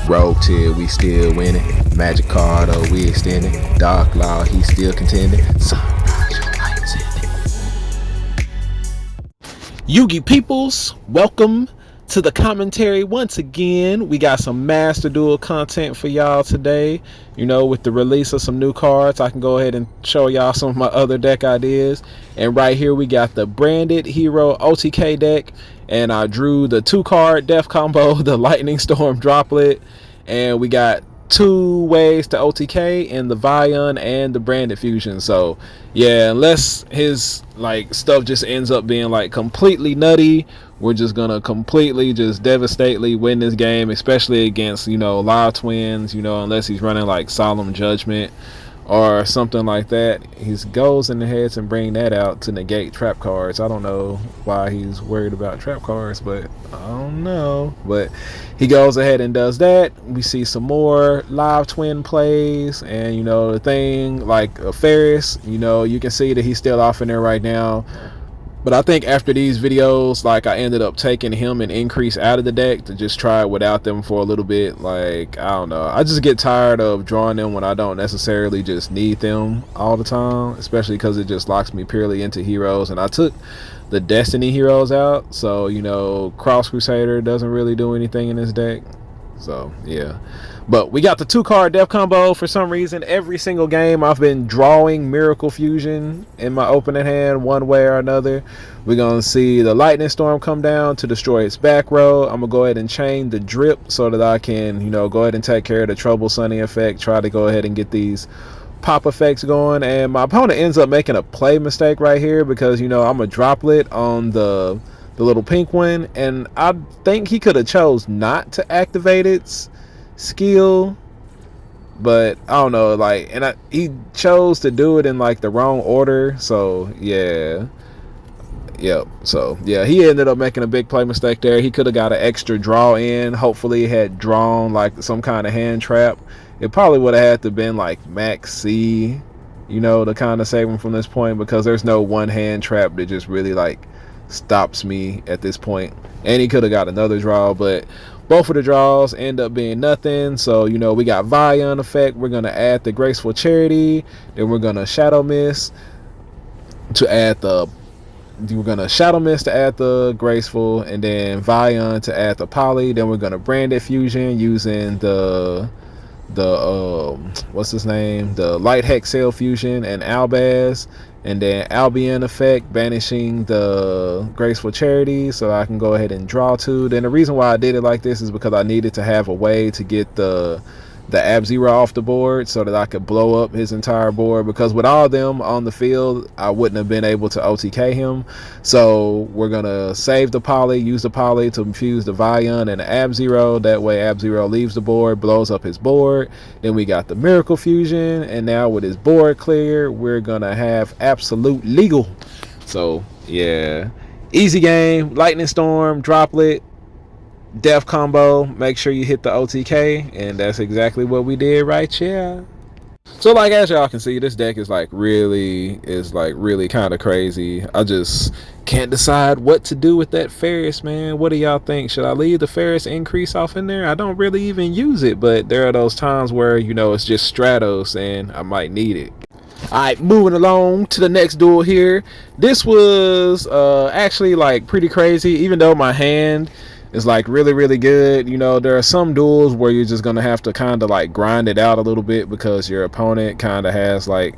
Rogue Tier, we still winning. Magic Card, oh, we extending. Dark Law, he still contending. Sunrise, your lights in it. Yugi peoples, welcome to the commentary once again. We got some Master Duel content for y'all today. You know, with the release of some new cards, I can go ahead and show y'all some of my other deck ideas. And right here we got the Branded Hero OTK deck. And I drew the 2-card Death Combo, the Lightning Storm Droplet. And we got 2 ways to OTK in the Vion and the Branded Fusion. So yeah, unless his like stuff just ends up being like completely nutty, we're just gonna completely just devastately win this game, especially against, you know, Live Twins, you know, unless he's running like Solemn Judgment or something like that. He goes in the heads and bring that out to negate trap cards. I don't know why he's worried about trap cards, but I don't know. But he goes ahead and does that. We see some more Live Twin plays, and you know, the thing like Ferris, you know, you can see that he's still off in there right now. But I think after these videos, like, I ended up taking him and Increase out of the deck to just try it without them for a little bit. Like, I don't know. I just get tired of drawing them when I don't necessarily just need them all the time, especially because it just locks me purely into heroes. And I took the Destiny heroes out, so, you know, Cross Crusader doesn't really do anything in this deck. So, yeah. But we got the 2-card Death Combo. For some reason, every single game I've been drawing Miracle Fusion in my opening hand one way or another. We're going to see the Lightning Storm come down to destroy its back row. I'm going to go ahead and chain the Drip so that I can, you know, go ahead and take care of the Trouble Sunny effect. Try to go ahead and get these pop effects going. And my opponent ends up making a play mistake right here because, you know, I'm a Droplet on the little pink one. And I think he could have chose not to activate its skill, but I don't know, like, and he chose to do it in like the wrong order. So yeah, yep. So yeah, he ended up making a big play mistake there. He could have got an extra draw in. Hopefully he had drawn like some kind of hand trap. It probably would have had to been like max C, you know, to kind of save him from this point, because there's no one hand trap that just really like stops me at this point. And he could have got another draw, but both of the draws end up being nothing. So, you know, we got Vion effect. We're going to add the Graceful Charity. Then we're going to Shadow Mist to add the... We're going to Shadow Mist to add the Graceful. And then Vion to add the Poly. Then we're going to Branded Fusion using the what's his name? The Light Hexel Fusion and Albaz. And then Albion effect, banishing the Graceful Charity so I can go ahead and draw 2. Then the reason why I did it like this is because I needed to have a way to get the Ab-Zero off the board so that I could blow up his entire board, because with all of them on the field, I wouldn't have been able to OTK him. So we're going to save the Poly, use the Poly to infuse the Vion and the Ab-Zero. That way Ab-Zero leaves the board, blows up his board. Then we got the Miracle Fusion, and now with his board clear, we're going to have absolute legal. So yeah, easy game. Lightning Storm, Droplet, Death Combo, make sure you hit the OTK, and that's exactly what we did right here. So like, as y'all can see, this deck is really kind of crazy. I just can't decide what to do with that Ferris, man. What do y'all think? Should I leave the Ferris Increase off in there? I don't really even use it, but there are those times where, you know, it's just Stratos and I might need it. Alright, moving along to the next duel here. This was actually like pretty crazy, even though my hand is like really good. You know, there are some duels where you're just gonna have to kind of like grind it out a little bit because your opponent kind of has like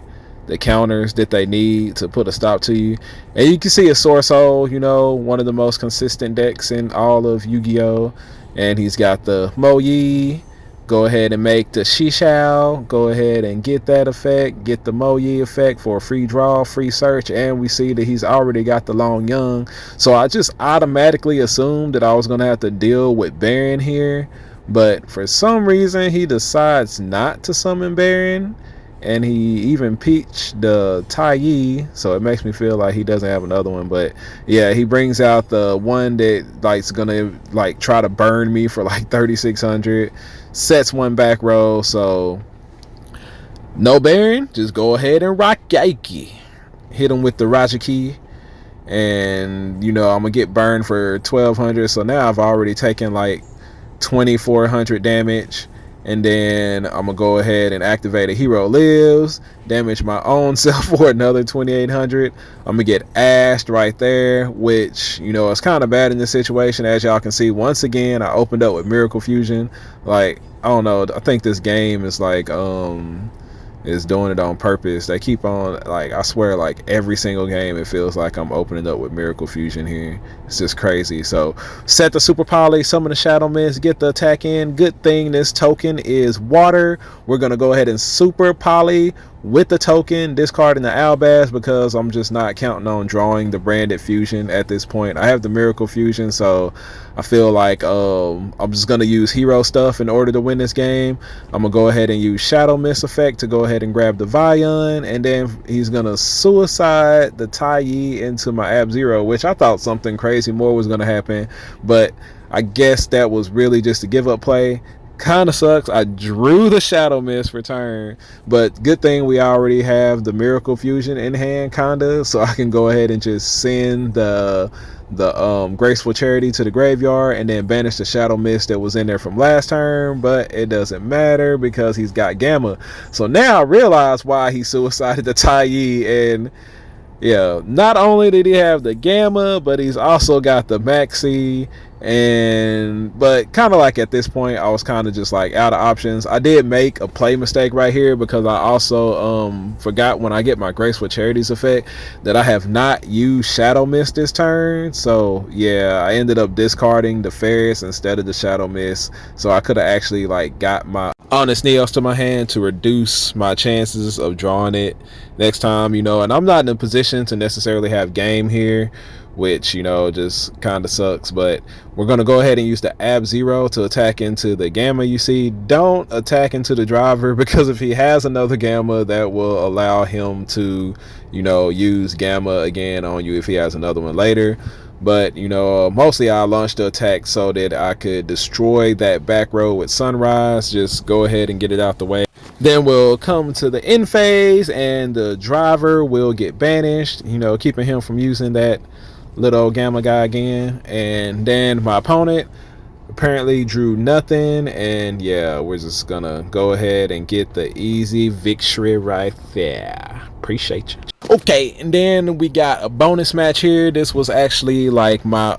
the counters that they need to put a stop to you. And you can see a Swordsoul, you know, one of the most consistent decks in all of Yu-Gi-Oh, and he's got the Mo Yi. Go ahead and make the Shishao. Go ahead and get that effect. Get the Mo Yi effect for a free draw, free search. And we see that he's already got the Long Young. So I just automatically assumed that I was going to have to deal with Baron here. But for some reason, he decides not to summon Baron. And he even peached the Tai Yi, so it makes me feel like he doesn't have another one. But yeah, he brings out the one that like's gonna like try to burn me for like 3,600, sets one back row. So no Baron, just go ahead and rock Yaiki, hit him with the Rajaki, and you know I'm gonna get burned for 1,200. So now I've already taken like 2400 damage. And then I'm gonna go ahead and activate a Hero Lives, damage my own self for another 2800. I'm gonna get ashed right there, which, you know, it's kind of bad in this situation. As y'all can see, once again, I opened up with Miracle Fusion. Like, I don't know, I think this game is like is doing it on purpose. They keep on, like, I swear, like every single game it feels like I'm opening up with Miracle Fusion here. It's just crazy. So set the super poly, summon the Shadow Mist, get the attack in. Good thing this token is water. We're gonna go ahead and super poly with the token, discarding the Albaz because I'm just not counting on drawing the branded fusion at this point. I have the Miracle Fusion, so I feel like I'm just gonna use hero stuff in order to win this game. I'm gonna go ahead and use Shadow Mist effect to go ahead and grab the Vion, and then he's gonna suicide the Tai Yi into my Ab-Zero, which I thought something crazy more was gonna happen, but I guess that was really just a give up play. Kind of sucks. I drew the Shadow Mist for turn, but good thing we already have the Miracle Fusion in hand, kinda, so I can go ahead and just send the Graceful Charity to the graveyard and then banish the Shadow Mist that was in there from last turn. But it doesn't matter because he's got Gamma. So now I realize why he suicided the Tai Yi. And yeah, not only did he have the Gamma, but he's also got the Maxi. But kind of like at this point I was kind of just like out of options. I did make a play mistake right here because I also forgot when I get my Graceful Charities effect that I have not used Shadow Mist this turn. So yeah, I ended up discarding the Ferris instead of the Shadow Mist, so I could have actually like got my Honest Neos to my hand to reduce my chances of drawing it next time, you know. And I'm not in a position to necessarily have game here, which, you know, just kind of sucks. But we're going to go ahead and use the Ab-Zero to attack into the Gamma. You see, don't attack into the driver, because if he has another Gamma, that will allow him to, you know, use Gamma again on you if he has another one later. But, you know, mostly I launched the attack so that I could destroy that back row with Sunrise. Just go ahead and get it out the way. Then we'll come to the end phase and the driver will get banished, you know, keeping him from using that little Gamma guy again. And then my opponent apparently drew nothing, and yeah, we're just gonna go ahead and get the easy victory right there. Appreciate you. Okay, and then we got a bonus match here. This was actually like my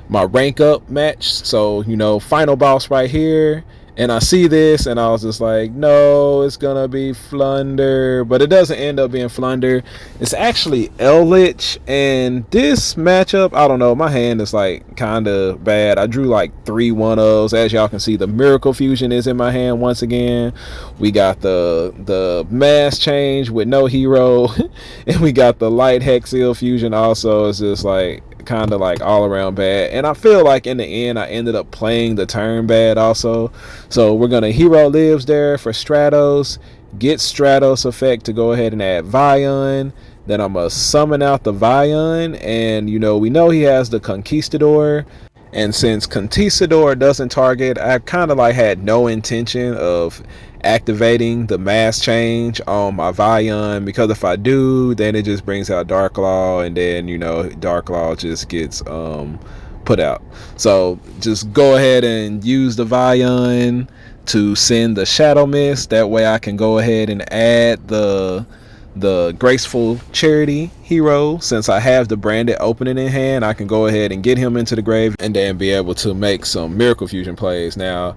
my rank up match, so, you know, final boss right here. And I see this and I was just like, no, it's gonna be Flunder, but it doesn't end up being Flunder. It's actually Eldlich. And this matchup, I don't know, my hand is like kind of bad. I drew like 3 1-ofs. As y'all can see, the Miracle Fusion is in my hand once again. We got the Mass Change with no hero and we got the Light Hexil Fusion also. It's just like kind of like all around bad, and I feel like in the end I ended up playing the turn bad also. So we're gonna Hero Lives there for Stratos, get Stratos effect to go ahead and add Vion. Then I'm gonna summon out the Vion, and, you know, we know he has the Conquistador, and since Conquistador doesn't target, I kind of like had no intention of activating the Mass Change on my Vion, because if I do, then it just brings out Dark Law, and then, you know, Dark Law just gets put out. So just go ahead and use the Vion to send the Shadow Mist. That way I can go ahead and add the Graceful Charity hero. Since I have the branded opening in hand, I can go ahead and get him into the grave and then be able to make some Miracle Fusion plays. Now,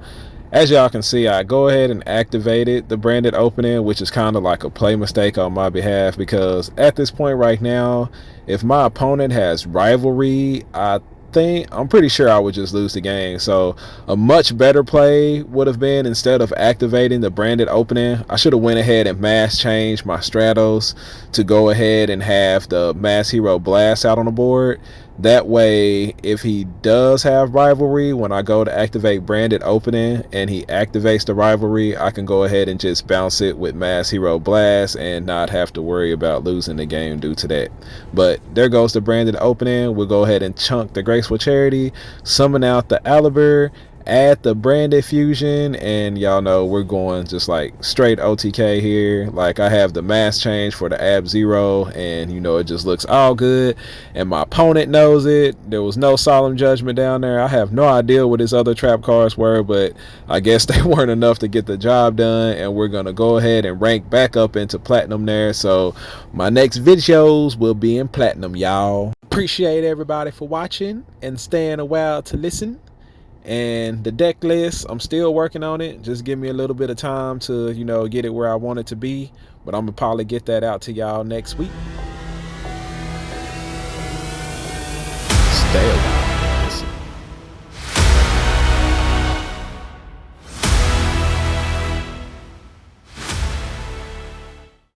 as y'all can see, I go ahead and activated the branded opening, which is kind of like a play mistake on my behalf, because at this point right now, if my opponent has Rivalry, I'm pretty sure I would just lose the game. So a much better play would have been, instead of activating the branded opening, I should have went ahead and mass changed my Stratos to go ahead and have the Mass Hero Blast out on the board. That way, if he does have Rivalry, when I go to activate branded opening and he activates the Rivalry, I can go ahead and just bounce it with Mass Hero Blast and not have to worry about losing the game due to that. But there goes the branded opening. We'll go ahead and chunk the Graceful Charity, summon out the Aliber, add the branded fusion, and y'all know we're going just like straight OTK here. Like, I have the mask change for the Ab Zero, and you know, it just looks all good, and my opponent knows it. There was no solemn judgment down there. I have no idea what his other trap cards were, but I guess they weren't enough to get the job done, and we're gonna go ahead and rank back up into platinum there. So my next videos will be in platinum, y'all. Appreciate everybody for watching and staying a while to listen. And the deck list, I'm still working on it. Just give me a little bit of time to, you know, get it where I want it to be. But I'm gonna probably get that out to y'all next week. Stay away.